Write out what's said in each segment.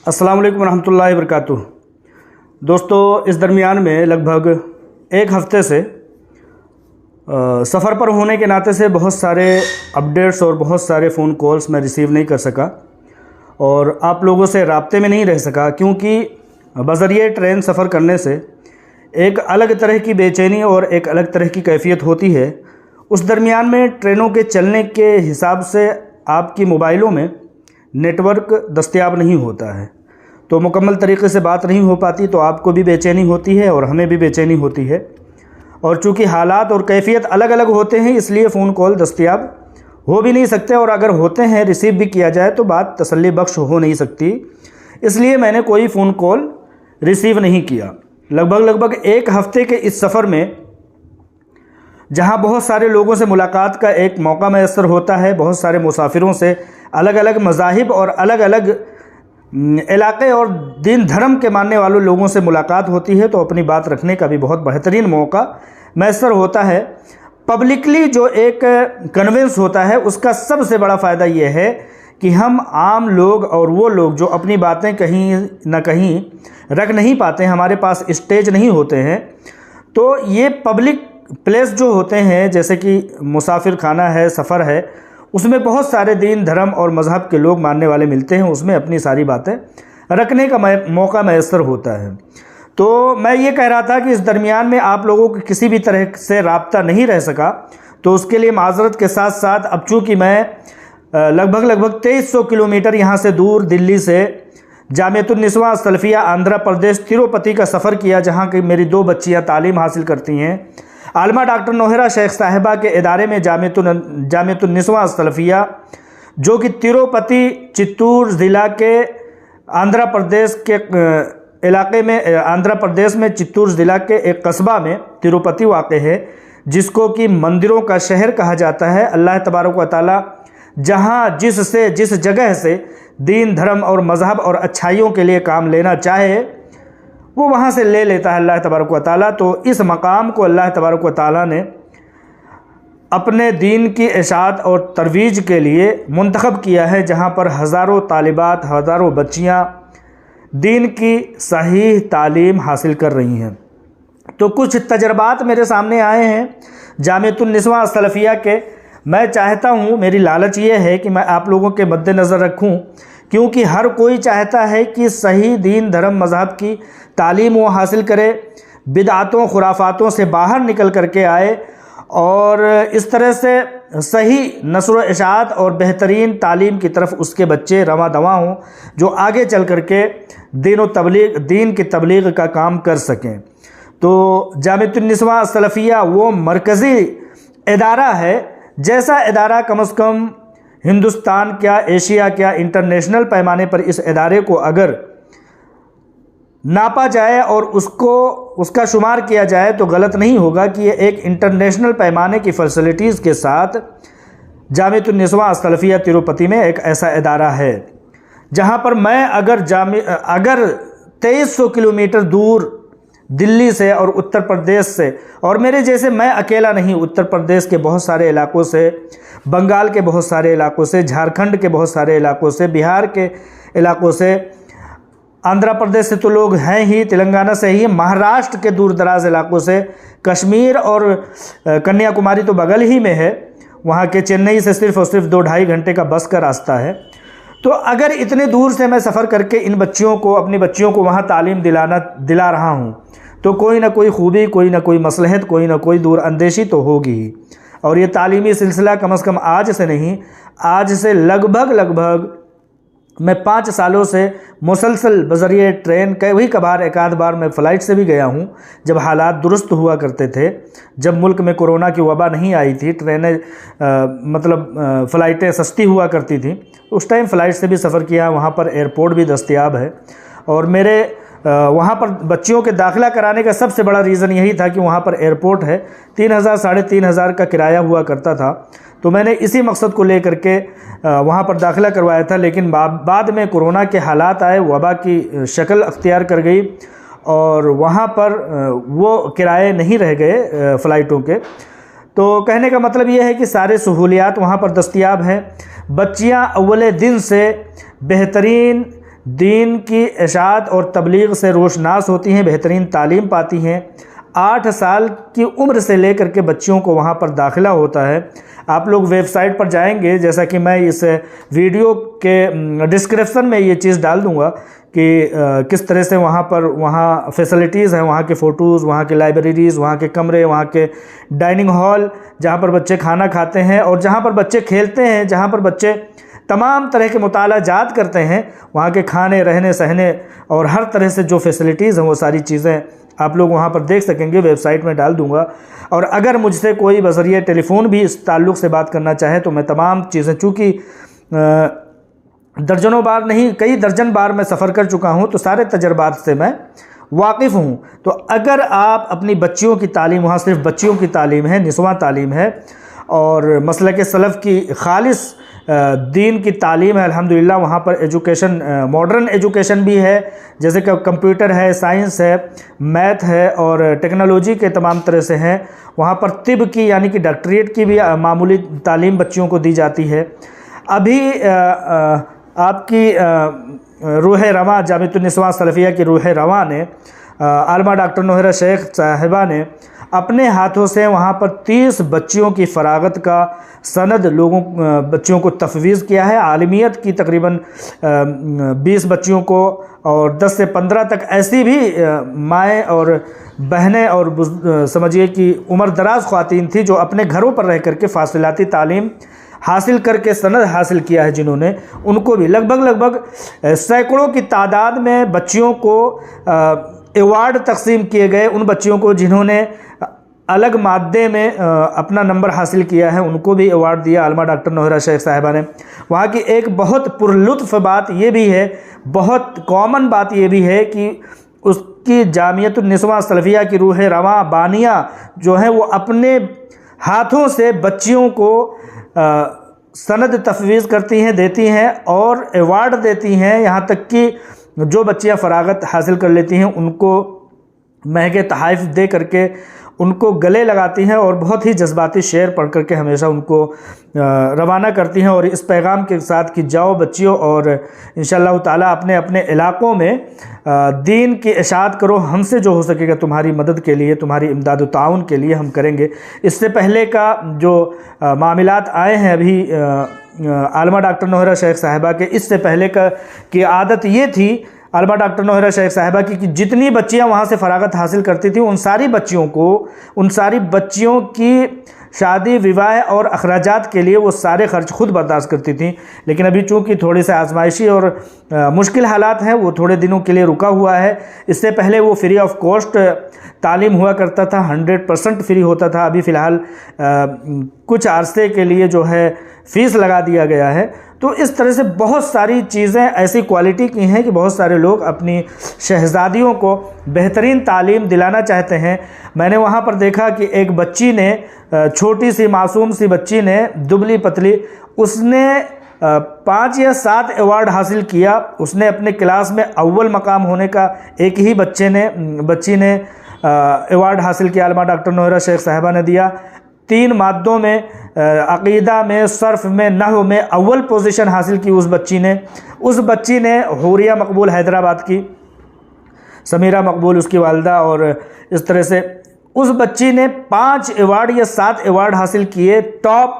अस्सलाम वालेकुम रहमतुल्लाहि वबरकातुह। दोस्तों, इस दरमियान में लगभग एक हफ़्ते से सफ़र पर होने के नाते से बहुत सारे अपडेट्स और बहुत सारे फ़ोन कॉल्स मैं रिसीव नहीं कर सका और आप लोगों से राब्ते में नहीं रह सका, क्योंकि बज़रिए ट्रेन सफ़र करने से एक अलग तरह की बेचैनी और एक अलग तरह की कैफियत होती है। उस दरमियान में ट्रेनों के चलने के हिसाब से आपकी मोबाइलों में नेटवर्क दस्तयाब नहीं होता है, तो मुकम्मल तरीक़े से बात नहीं हो पाती, तो आपको भी बेचैनी होती है और हमें भी बेचैनी होती है। और चूँकि हालात और कैफियत अलग अलग होते हैं, इसलिए फ़ोन कॉल दस्तयाब हो भी नहीं सकते, और अगर होते हैं रिसीव भी किया जाए तो बात तसल्ली बख्श हो नहीं सकती। इसलिए मैंने कोई फ़ोन कॉल रिसीव नहीं किया। लगभग एक हफ़्ते के इस सफ़र में जहाँ बहुत सारे लोगों से मुलाकात का एक मौका मैसर होता है, बहुत सारे मुसाफिरों से, अलग अलग मज़ाहिब और अलग अलग इलाक़े और दीन धर्म के मानने वालों लोगों से मुलाकात होती है, तो अपनी बात रखने का भी बहुत बेहतरीन मौका मैसर होता है। पब्लिकली जो एक कन्वेंस होता है, उसका सबसे बड़ा फ़ायदा ये है कि हम आम लोग और वो लोग जो अपनी बातें कहीं ना कहीं रख नहीं पाते हैं, हमारे पास स्टेज नहीं होते हैं, तो ये पब्लिक प्लेस जो होते हैं, जैसे कि मुसाफिर खाना है, सफ़र है, उसमें बहुत सारे दीन धर्म और मज़हब के लोग मानने वाले मिलते हैं, उसमें अपनी सारी बातें रखने का मौका मैसर होता है। तो मैं ये कह रहा था कि इस दरमियान में आप लोगों को किसी भी तरह से राब्ता नहीं रह सका, तो उसके लिए माज़रत के साथ साथ अब चूँकि मैं लगभग 2300 किलोमीटर यहाँ से दूर दिल्ली से जामियतुन निस्वां सलफ़िया आंध्र प्रदेश तिरुपति का सफ़र किया, जहाँ की मेरी 2 बच्चियाँ तालीम हासिल करती हैं। आलमा डॉक्टर नोहरा शेख साहिबा के इदारे में जामियतुन निस्वां सलफ़िया, जो कि तिरुपति चित्तूर ज़िला के आंध्र प्रदेश के इलाके में, आंध्र प्रदेश में चित्तूर ज़िला के एक कस्बा में तिरुपति वाक़ है, जिसको कि मंदिरों का शहर कहा जाता है। अल्लाह तबारक व तआला जहाँ जिस जगह से दीन धर्म और मज़हब और अच्छाइयों के लिए काम लेना चाहे, वो वहाँ से ले लेता है अल्लाह तबारक व तआला। तो इस मकाम को अल्लाह तबारक व तआला ने अपने दीन की इशाअत और तरवीज के लिए मुंतखब किया है, जहाँ पर हज़ारों तालिबात, हज़ारों बच्चियाँ दीन की सही तालीम हासिल कर रही हैं। तो कुछ तजर्बात मेरे सामने आए हैं जामियतुन निस्वां सलफ़िया के। मैं चाहता हूँ, मेरी लालच ये है कि मैं आप लोगों के मद्देनज़र रखूँ, क्योंकि हर कोई चाहता है कि सही दीन धर्म मज़हब की तालीम वो हासिल करे, बिदअतों खुराफातों से बाहर निकल करके आए और इस तरह से सही नस्र व इशाअत और बेहतरीन तालीम की तरफ उसके बच्चे रवां दवां हों, जो आगे चल करके दीन की तबलीग का काम कर सकें। तो जामियतुन निस्वां सलफ़िया वो मरकज़ी इदारा है, जैसा इदारा कम से कम हिंदुस्तान क्या, एशिया क्या, इंटरनेशनल पैमाने पर इस इदारे को अगर नापा जाए और उसका शुमार किया जाए तो गलत नहीं होगा कि ये एक इंटरनेशनल पैमाने की फैसिलिटीज़ के साथ जामियतुन निस्वां सलफ़िया तिरुपति में एक ऐसा इदारा है, जहाँ पर मैं अगर 2300 किलोमीटर दूर दिल्ली से और उत्तर प्रदेश से, और मेरे जैसे मैं अकेला नहीं, उत्तर प्रदेश के बहुत सारे इलाकों से, बंगाल के बहुत सारे इलाकों से, झारखंड के बहुत सारे इलाकों से, बिहार के इलाकों से, आंध्र प्रदेश से तो लोग हैं ही, तेलंगाना से ही, महाराष्ट्र के दूर दराज इलाकों से, कश्मीर और कन्याकुमारी तो बगल ही में है, वहाँ के चेन्नई से सिर्फ़ और सिर्फ 2-2.5 घंटे का बस का रास्ता है। तो अगर इतने दूर से मैं सफ़र करके इन बच्चियों को, अपनी बच्चियों को वहाँ तालीम दिला रहा हूँ, तो कोई ना कोई खूबी, कोई ना कोई मसलहत, कोई ना कोई दूर अंदेशी तो होगी ही। और ये तालीमी सिलसिला कम से कम आज से नहीं, आज से लगभग मैं 5 सालों से मुसलसल बज़रिए ट्रेन, कभी कभार एक आध बार मैं फ़्लाइट से भी गया हूँ, जब हालात दुरुस्त हुआ करते थे, जब मुल्क में कोरोना की वबा नहीं आई थी, ट्रेनें फ़्लाइटें सस्ती हुआ करती थी, उस टाइम फ़्लाइट से भी सफ़र किया। वहाँ पर एयरपोर्ट भी दस्तयाब है, और मेरे वहाँ पर बच्चियों के दाखिला कराने का सबसे बड़ा रीज़न यही था कि वहाँ पर एयरपोर्ट है। 3000 साढ़े 3000 का किराया हुआ करता था, तो मैंने इसी मकसद को लेकर के वहाँ पर दाखिला करवाया था। लेकिन बाद में कोरोना के हालात आए, वबा की शक्ल अख्तियार कर गई और वहाँ पर वो किराए नहीं रह गए फ़्लाइटों के। तो कहने का मतलब ये है कि सारे सहूलियात वहाँ पर दस्तयाब हैं। बच्चियाँ अव्वले दिन से बेहतरीन दीन की इशाअत और तबलीग से रोशनास होती हैं, बेहतरीन तालीम पाती हैं। 8 साल की उम्र से लेकर के बच्चियों को वहाँ पर दाखिला होता है। आप लोग वेबसाइट पर जाएंगे, जैसा कि मैं इस वीडियो के डिस्क्रिप्शन में ये चीज़ डाल दूँगा कि किस तरह से वहाँ फैसिलिटीज़ हैं, वहाँ के फ़ोटोज़, वहाँ के लाइब्रेरीज़, वहाँ के कमरे, वहाँ के डाइनिंग हॉल जहाँ पर बच्चे खाना खाते हैं और जहाँ पर बच्चे खेलते हैं, जहाँ पर बच्चे तमाम तरह के मुतालाजात करते हैं, वहाँ के खाने, रहने, सहने और हर तरह से जो फैसिलिटीज़ हैं वो सारी चीज़ें आप लोग वहाँ पर देख सकेंगे। वेबसाइट में डाल दूँगा। और अगर मुझसे कोई बज़रिए टेलीफ़ोन भी इस ताल्लुक़ से बात करना चाहे तो मैं तमाम चीज़ें, चूँकि दर्जनों बार नहीं कई दर्जन बार मैं सफ़र कर चुका हूँ, तो सारे तजर्बात से मैं वाकिफ़ हूँ। तो अगर आप अपनी बच्चियों की तालीम, वहाँ सिर्फ बच्चियों की तालीम है, निस्वां तालीम है और मसलक सलफ़ की खालिस दीन की तालीम है, अल्हम्दुलिल्लाह वहाँ पर एजुकेशन, मॉडर्न एजुकेशन भी है, जैसे कि कंप्यूटर है, साइंस है, मैथ है और टेक्नोलॉजी के तमाम तरह से हैं। वहाँ पर तिब की यानी कि डॉक्टरेट की भी मामूली तालीम बच्चियों को दी जाती है। अभी आपकी रूह रवां, जामिअतुन निस्वां सलफ़िया की रूह रवां ने, आलमा डॉक्टर नोहरा शेख साहिबा ने अपने हाथों से वहाँ पर 30 बच्चियों की फ़रागत का सनद बच्चियों को तफवीज़ किया है। आलमियत की तकरीबन 20 बच्चियों को और 10 से 15 तक ऐसी भी माएँ और बहनें और समझिए कि उम्र दराज ख़वातीन थी जो अपने घरों पर रह कर के फासिलाती तालीम हासिल करके सनद हासिल किया है, जिन्होंने, उनको भी लगभग सैकड़ों की तादाद में बच्चियों को अवार्ड तकसीम किए गए। उन बच्चियों को जिन्होंने अलग मादे में अपना नंबर हासिल किया है उनको भी अवार्ड दिया आलमा डॉक्टर नोहरा शेख साहिबा ने। वहाँ की एक बहुत पुरलुत्फ़ बात ये भी है, बहुत कॉमन बात ये भी है कि उसकी जामिअतुन निस्वां सलफ़िया की रूह रवां बानिया जो है वो अपने हाथों से बच्चियों को सनद तफवीज़ करती हैं, देती हैं और अवार्ड देती हैं। यहाँ तक कि जो बच्चियाँ फ़रागत हासिल कर लेती हैं उनको महंगे तोहफ़े दे करके उनको गले लगाती हैं और बहुत ही जज्बाती शेर पढ़ करके हमेशा उनको रवाना करती हैं और इस पैगाम के साथ कि जाओ बच्चियों और इंशाअल्लाह ताला अपने अपने इलाक़ों में दीन की इशाअत करो, हमसे जो हो सकेगा तुम्हारी मदद के लिए, तुम्हारी इमदाद व ताउन के लिए हम करेंगे। इससे पहले का जो मामलात आए हैं अभी आलमा डॉक्टर नोहरा शेख साहिबा के, इससे पहले की आदत ये थी आलमा डॉक्टर नोहरा शेख साहिबा की कि जितनी बच्चियां वहाँ से फ़रागत हासिल करती थी उन सारी बच्चियों की शादी, विवाह और अखराजात के लिए वो सारे ख़र्च खुद बर्दाश्त करती थी। लेकिन अभी चूँकि थोड़ी सी आजमाइशी और मुश्किल हालात हैं, वो थोड़े दिनों के लिए रुका हुआ है। इससे पहले वो फ्री ऑफ कॉस्ट तालीम हुआ करता था, 100% फ्री होता था। अभी फ़िलहाल कुछ अरसे के लिए जो है फ़ीस लगा दिया गया है। तो इस तरह से बहुत सारी चीज़ें ऐसी क्वालिटी की हैं कि बहुत सारे लोग अपनी शहज़ादियों को बेहतरीन तालीम दिलाना चाहते हैं। मैंने वहाँ पर देखा कि एक बच्ची ने, छोटी सी मासूम सी बच्ची ने, दुबली पतली, उसने 5 या 7 अवार्ड हासिल किया। उसने अपने क्लास में अव्वल मकाम होने का, एक ही बच्ची ने अवार्ड हासिल किया, आलमा डॉक्टर नोहरा शेख साहिबा ने दिया। 3 मादों में, अक़ीदा में, सर्फ़ में, नहव में अव्वल पोजीशन हासिल की उस बच्ची ने हुरिया मकबूल हैदराबाद की, समीरा मकबूल उसकी वालदा, और इस तरह से उस बच्ची ने 5 अवार्ड या 7 अवार्ड हासिल किए। टॉप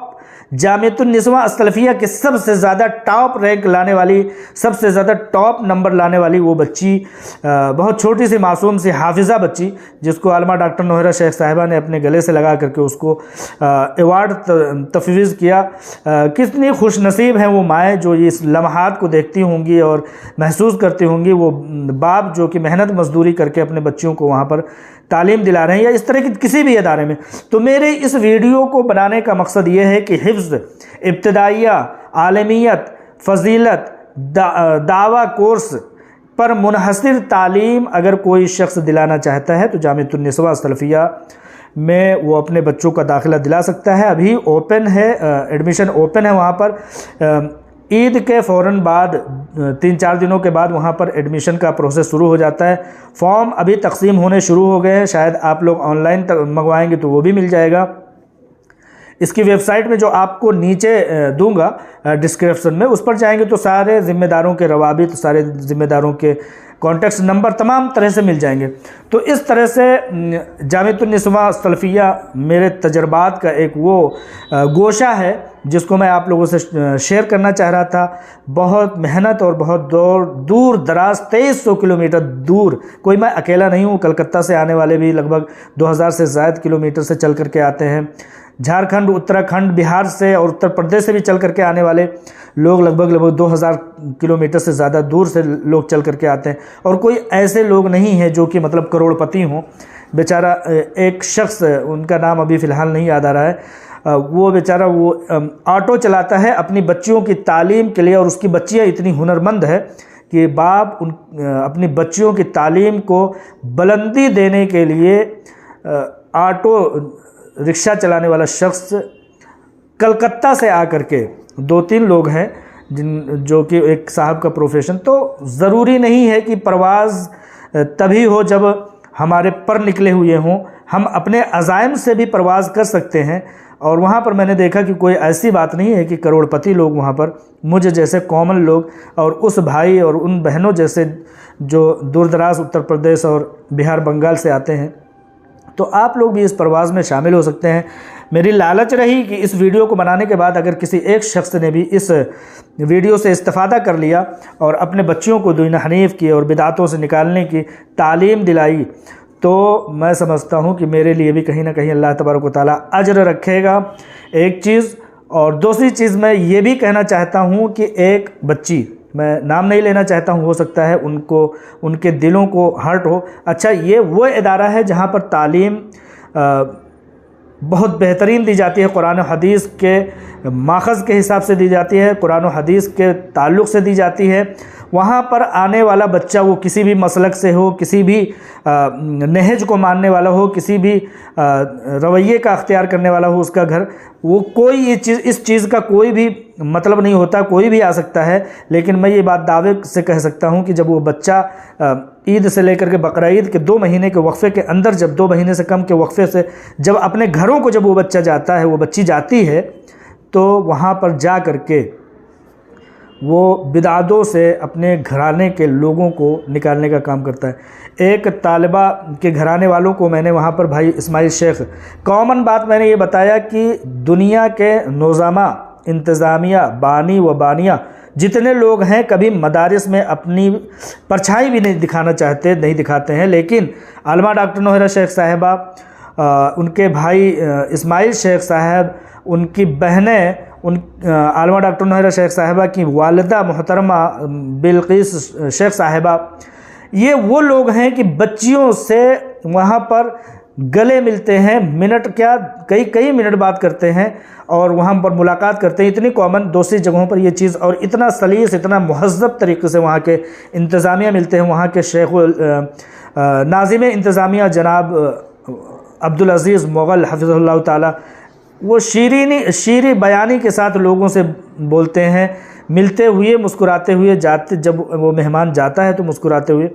जामिअतुन निस्वां सलफ़िया के सबसे ज़्यादा टॉप रैंक लाने वाली, सबसे ज़्यादा टॉप नंबर लाने वाली वो बच्ची, बहुत छोटी सी मासूम सी हाफिज़ा बच्ची, जिसको आलमा डॉक्टर नोहरा शेख साहिबा ने अपने गले से लगा करके उसको अवार्ड तफवीज़ किया। कितनी खुश नसीब हैं वो माएँ जो इस लम्हात को देखती होंगी और महसूस करती होंगी, वो बाप जो कि मेहनत मजदूरी करके अपने बच्चियों को वहाँ पर तालीम दिला रहे हैं, या इस तरह की किसी भी इदारे में। तो मेरे इस वीडियो को बनाने का मकसद ये है कि हिफ्ज़, इब्तिदाइया, आलमियत, फ़जीलत, दावा कोर्स पर मुनहसिर तालीम अगर कोई शख्स दिलाना चाहता है तो जामिअतुन निस्वां सलफ़िया में वो अपने बच्चों का दाखिला दिला सकता है। अभी ओपन है, एडमिशन ओपन है वहाँ पर। ईद के फ़ौरन बाद 3-4 दिनों के बाद वहाँ पर एडमिशन का प्रोसेस शुरू हो जाता है। फॉर्म अभी तकसीम होने शुरू हो गए हैं, शायद आप लोग ऑनलाइन मंगवाएंगे तो वो भी मिल जाएगा। इसकी वेबसाइट में जो आपको नीचे दूंगा डिस्क्रिप्शन में, उस पर जाएंगे तो सारे ज़िम्मेदारों के रवाबित, सारे ज़िम्मेदारों के कॉन्टैक्ट नंबर तमाम तरह से मिल जाएंगे। तो इस तरह से जामिअतुन निस्वां सलफ़िया मेरे तजर्बात का एक वो गोशा है जिसको मैं आप लोगों से शेयर करना चाह रहा था। बहुत मेहनत और बहुत दूर दराज 2300 किलोमीटर दूर, कोई मैं अकेला नहीं हूँ, कलकत्ता से आने वाले भी लगभग 2000 से ज़ायद किलोमीटर से चल करके आते हैं। झारखंड, उत्तराखंड, बिहार से और उत्तर प्रदेश से भी चल करके आने वाले लोग लगभग 2000 किलोमीटर से ज़्यादा दूर से लोग चल करके आते हैं। और कोई ऐसे लोग नहीं हैं जो कि मतलब करोड़पति हों। बेचारा एक शख्स, उनका नाम अभी फ़िलहाल नहीं याद आ रहा है, वो बेचारा वो ऑटो चलाता है अपनी बच्चियों की तालीम के लिए, और उसकी बच्चियाँ इतनी हुनरमंद है कि बाप अपनी बच्चियों की तालीम को बुलंदी देने के लिए ऑटो रिक्शा चलाने वाला शख्स कलकत्ता से आकर के, 2-3 लोग हैं जो कि एक साहब का प्रोफेशन। तो ज़रूरी नहीं है कि परवाज़ तभी हो जब हमारे पर निकले हुए हों, हम अपने अज़ाइम से भी परवाज़ कर सकते हैं। और वहाँ पर मैंने देखा कि कोई ऐसी बात नहीं है कि करोड़पति लोग वहाँ पर मुझे जैसे कॉमन लोग और उस भाई और उन बहनों जैसे जो दूर दराज उत्तर प्रदेश और बिहार बंगाल से आते हैं, तो आप लोग भी इस परवाज़ में शामिल हो सकते हैं। मेरी लालच रही कि इस वीडियो को बनाने के बाद अगर किसी एक शख्स ने भी इस वीडियो से इस्तिफ़ादा कर लिया और अपने बच्चियों को दीन हनीफ़ की और बिदातों से निकालने की तालीम दिलाई, तो मैं समझता हूँ कि मेरे लिए भी कहीं ना कहीं अल्लाह तबारक व तआला अजर रखेगा, एक चीज़। और दूसरी चीज़ मैं ये भी कहना चाहता हूँ कि एक बच्ची, मैं नाम नहीं लेना चाहता हूँ, हो सकता है उनको, उनके दिलों को हर्ट हो। अच्छा, ये वो इदारा है जहाँ पर तालीम बहुत बेहतरीन दी जाती है, कुरान और हदीस के माखज़ के हिसाब से दी जाती है, कुरान और हदीस के ताल्लुक़ से दी जाती है। वहाँ पर आने वाला बच्चा वो किसी भी मसलक से हो, किसी भी नहज को मानने वाला हो, किसी भी रवैये का अख्तियार करने वाला हो, उसका घर, वो कोई ये चीज़, इस चीज़ का कोई भी मतलब नहीं होता, कोई भी आ सकता है। लेकिन मैं ये बात दावे से कह सकता हूँ कि जब वो बच्चा ईद से लेकर के बकरा ईद के 2 महीने के वक्फ़े के अंदर, जब 2 महीने से कम के वक्फ़े से जब अपने घरों को जब वो बच्चा जाता है, वो बच्ची जाती है, तो वहाँ पर जा कर के वो बिदातों से अपने घराने के लोगों को निकालने का काम करता है। एक तालिबा के घराने वालों को मैंने वहाँ पर भाई इस्माइल शेख, कॉमन बात मैंने ये बताया कि दुनिया के नौज़ामा, इंतज़ामिया, बानी व बानिया जितने लोग हैं कभी मदारिस में अपनी परछाई भी नहीं दिखाना चाहते, नहीं दिखाते हैं। लेकिन आलमा डॉक्टर नौहरा शेख साहिबा, उनके भाई इस्माइल शेख साहब, उनकी बहनें, आलमा डॉक्टर नौहरा शेख साहिबा की वालिदा मोहतरमा बिल्किस शेख साहिबा, ये वो लोग हैं कि बच्चियों से वहाँ पर गले मिलते हैं, मिनट क्या कई मिनट बात करते हैं और वहाँ पर मुलाकात करते हैं। इतनी कॉमन दूसरी जगहों पर ये चीज़, और इतना सलीस, इतना महज़्ज़ब तरीक़े से वहाँ के इंतज़ामिया मिलते हैं। वहाँ के शेख नाज़िम इंतज़ामिया जनाब अब्दुल अज़ीज़ मुग़ल हफ़िज़हुल्लाह ताला, वो शीरी बयानी के साथ लोगों से बोलते हैं, मिलते हुए, मुस्कुराते हुए जाते, जब वो मेहमान जाता है तो मुस्कुराते हुए।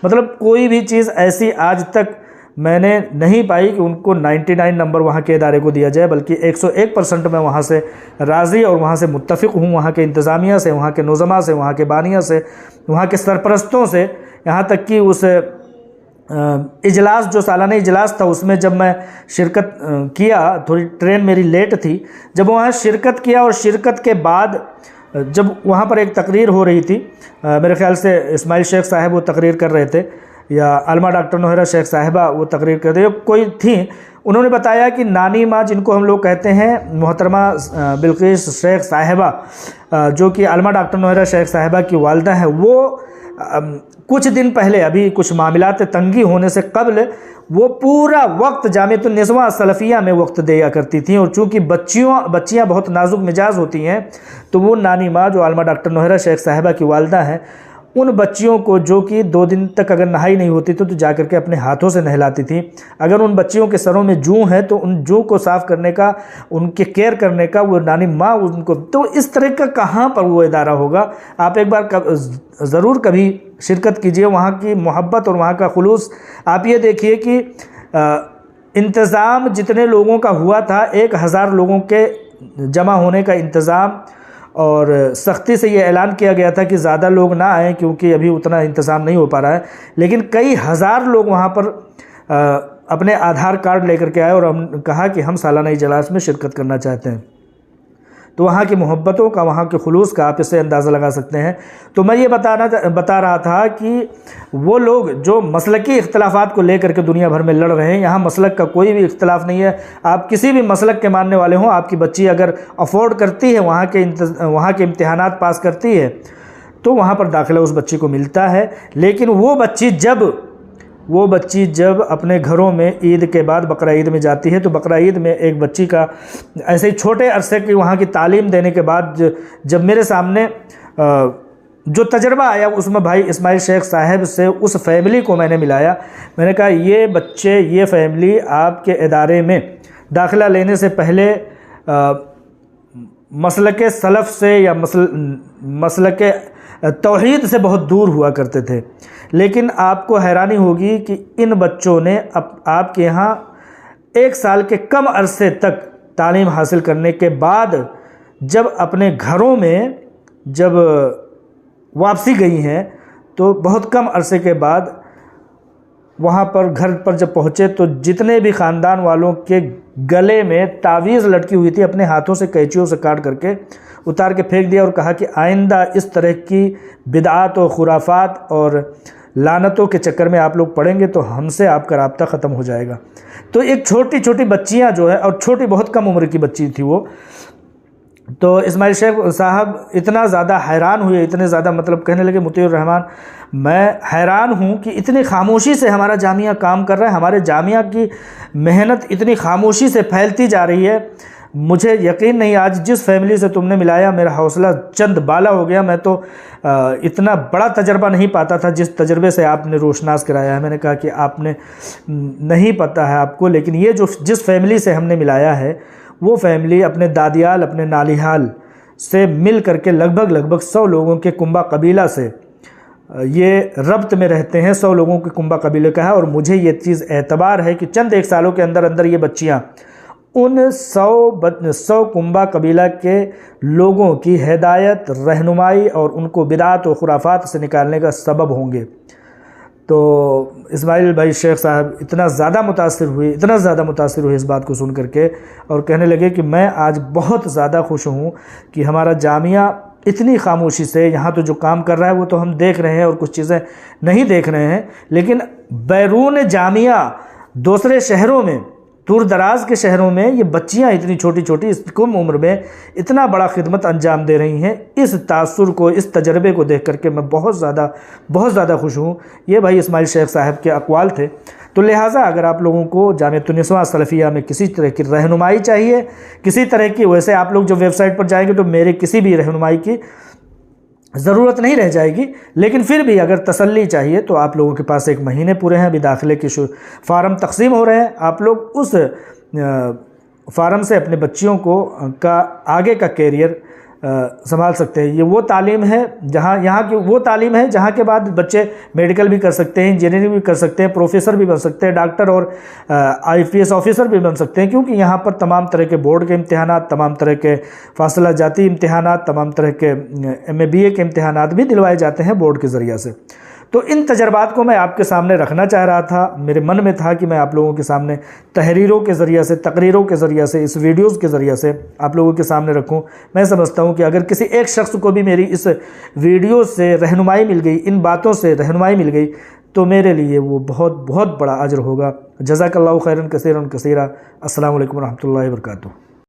मतलब कोई भी चीज़ ऐसी आज तक मैंने नहीं पाई कि उनको 99 नंबर वहाँ के इदारे को दिया जाए, बल्कि 101% मैं वहाँ से राज़ी और वहाँ से मुत्तफ़िक़ हूँ, वहाँ के इंतज़ामिया से, वहाँ के नौज़मा से, वहाँ के बानिया से, वहाँ के सरपरस्तों से। यहाँ तक कि उस इजलास, जो सालाना इजलास था, उसमें जब मैं शिरकत किया, थोड़ी ट्रेन मेरी लेट थी, जब वहाँ शिरकत किया और शिरकत के बाद जब वहाँ पर एक तकरीर हो रही थी, मेरे ख़्याल से इस्माइल शेख साहब वो तकरीर कर रहे थे, या आलमा डॉक्टर नौहरा शेख साहिबा वो तकरीर कर रहे, कोई थी, उन्होंने बताया कि नानी माँ, जिनको हम लोग कहते हैं मोहतरमा बिल्किस शेख साहिबा, जो कि आलमा डॉक्टर नौहरा शेख साहिबा की वालिदा है, वो कुछ दिन पहले, अभी कुछ मामलात तंगी होने से कबल, वो पूरा वक्त जामिअतुन निस्वां सलफ़िया में वक्त दिया करती थी। और चूँकि बच्चियाँ बहुत नाजुक मिजाज होती हैं, तो वो नानी माँ, जो आलमा डॉक्टर नौहरा शेख साहिबा की वालिदा हैं, उन बच्चियों को, जो कि 2 दिन तक अगर नहाई नहीं होती तो जा कर के अपने हाथों से नहलाती थी। अगर उन बच्चियों के सरों में जूं है तो उन जूं को साफ़ करने का, उनके केयर करने का वो नानी माँ उनको, तो इस तरह का कहाँ पर वो इदारा होगा। आप एक बार ज़रूर कभी शिरकत कीजिए, वहाँ की मोहब्बत और वहाँ का खुलूस। आप ये देखिए कि इंतज़ाम जितने लोगों का हुआ था 1000 लोगों के जमा होने का इंतज़ाम, और सख्ती से ये ऐलान किया गया था कि ज़्यादा लोग ना आएँ क्योंकि अभी उतना इंतज़ाम नहीं हो पा रहा है, लेकिन कई हज़ार लोग वहाँ पर अपने आधार कार्ड लेकर के आए और हम कहा कि हम सालाना इजलास में शिरकत करना चाहते हैं। तो वहाँ की मोहब्बतों का, वहाँ के खुलूस का आप इससे अंदाज़ा लगा सकते हैं। तो मैं ये बता रहा था कि वो लोग जो मसलकी इख्तलाफात को लेकर के दुनिया भर में लड़ रहे हैं, यहाँ मसलक का कोई भी इख्तलाफ नहीं है। आप किसी भी मसलक के मानने वाले हों, आपकी बच्ची अगर अफोर्ड करती है, वहाँ के इम्तिहानात पास करती है, तो वहाँ पर दाखिला उस बच्ची को मिलता है। लेकिन वो बच्ची जब अपने घरों में ईद के बाद बकरा ईद में जाती है, तो बकरा ईद में एक बच्ची का ऐसे ही छोटे अरसे की वहाँ की तालीम देने के बाद जब मेरे सामने जो तजर्बा आया, उसमें भाई इस्माइल शेख साहब से उस फैमिली को मैंने मिलाया। मैंने कहा ये बच्चे, ये फैमिली आपके इदारे में दाखिला लेने से पहले मसलके सलफ़ से या मसलके तौहीद से बहुत दूर हुआ करते थे, लेकिन आपको हैरानी होगी कि इन बच्चों ने आपके यहाँ 1 साल के कम अरसे तक तालीम हासिल करने के बाद जब अपने घरों में जब वापसी गई हैं, तो बहुत कम अरसे के बाद वहाँ पर घर पर जब पहुँचे तो जितने भी ख़ानदान वालों के गले में तावीज़ लटकी हुई थी, अपने हाथों से कैंचियों से काट करके उतार के फेंक दिया और कहा कि आइंदा इस तरह की बिदआत और खुराफात और लानतों के चक्कर में आप लोग पड़ेंगे तो हमसे आपका राब्ता ख़त्म हो जाएगा। तो एक छोटी छोटी बच्चियां जो है, और छोटी बहुत कम उम्र की बच्ची थी वो, तो इस्माइल शेख साहब इतना ज़्यादा हैरान हुए, इतने ज़्यादा मतलब कहने लगे मुतीउर रहमान, मैं हैरान हूँ कि इतनी खामोशी से हमारा जामिया काम कर रहा है, हमारे जामिया की मेहनत इतनी खामोशी से फैलती जा रही है। मुझे यकीन नहीं, आज जिस फैमिली से तुमने मिलाया मेरा हौसला चंद बाला हो गया। मैं तो इतना बड़ा तजर्बा नहीं पाता था जिस तजर्बे से आपने रोशनास कराया है। मैंने कहा कि आपने नहीं पता है आपको, लेकिन ये जिस फैमिली से हमने मिलाया है वो फैमिली अपने दादियाल, अपने नालिहाल से मिल करके लगभग 100 लोगों के कुंबा कबीला से ये रब्त में रहते हैं। 100 लोगों के कुंबा कबीले का है, और मुझे ये चीज़ एतबार है कि चंद 1 सालों के अंदर अंदर ये बच्चियाँ उन 100 कुंबा कबीला के लोगों की हिदायत, रहनुमाई और उनको बिदात और खुराफात से निकालने का सबब होंगे। तो इस्माइल भाई शेख साहब इतना ज़्यादा मुतासिर हुए इस बात को सुन करके, और कहने लगे कि मैं आज बहुत ज़्यादा खुश हूँ कि हमारा जामिया इतनी खामोशी से यहाँ तो जो काम कर रहा है वो तो हम देख रहे हैं और कुछ चीज़ें नहीं देख रहे हैं, लेकिन बैरून जामिया दूसरे शहरों में, दूर दराज के शहरों में ये बच्चियाँ इतनी छोटी छोटी कम उम्र में इतना बड़ा खिदमत अंजाम दे रही हैं। इस तासुर को, इस तजर्बे को देख करके मैं बहुत ज़्यादा खुश हूँ। ये भाई इस्माइल शेख साहब के अक़वाल थे। तो लिहाजा अगर आप लोगों को जामिअतुन निस्वां सलफ़िया में किसी तरह की रहनुमाई चाहिए, किसी तरह की, वैसे आप लोग जो वेबसाइट पर जाएंगे तो मेरे किसी भी रहनुमाई की ज़रूरत नहीं रह जाएगी, लेकिन फिर भी अगर तसल्ली चाहिए तो आप लोगों के पास 1 महीने पूरे हैं, अभी दाखिले के फार्म तकसीम हो रहे हैं। आप लोग उस फार्म से अपने बच्चियों को का आगे का कैरियर संभाल सकते हैं। ये वो तालीम है जहाँ के बाद बच्चे मेडिकल भी कर सकते हैं, इंजीनियरिंग भी कर सकते हैं, प्रोफेसर भी बन सकते हैं, डॉक्टर और IPS ऑफिसर भी बन सकते हैं, क्योंकि यहाँ पर तमाम तरह के बोर्ड के इम्तिहानात, तमाम तरह के फासला जाती इम्तिहानात, तमाम तरह के MA BA के इम्तिहानात भी दिलवाए जाते हैं बोर्ड के ज़रिए से। तो इन तजर्बात को मैं आपके सामने रखना चाह रहा था। मेरे मन में था कि मैं आप लोगों के सामने तहरीरों के ज़रिए से, तकरीरों के ज़रिए से, इस वीडियोज़ के ज़रिए से आप लोगों के सामने रखूं। मैं समझता हूं कि अगर किसी एक शख्स को भी मेरी इस वीडियो से रहनुमाई मिल गई, इन बातों से रहनुमाई मिल गई, तो मेरे लिए वो बहुत बड़ा अजर होगा। जज़ाकल्लाहु खैरन कसीरन कसीरा। अस्सलामु अलैकुम रहमतुल्लाहि व बरकातुहू।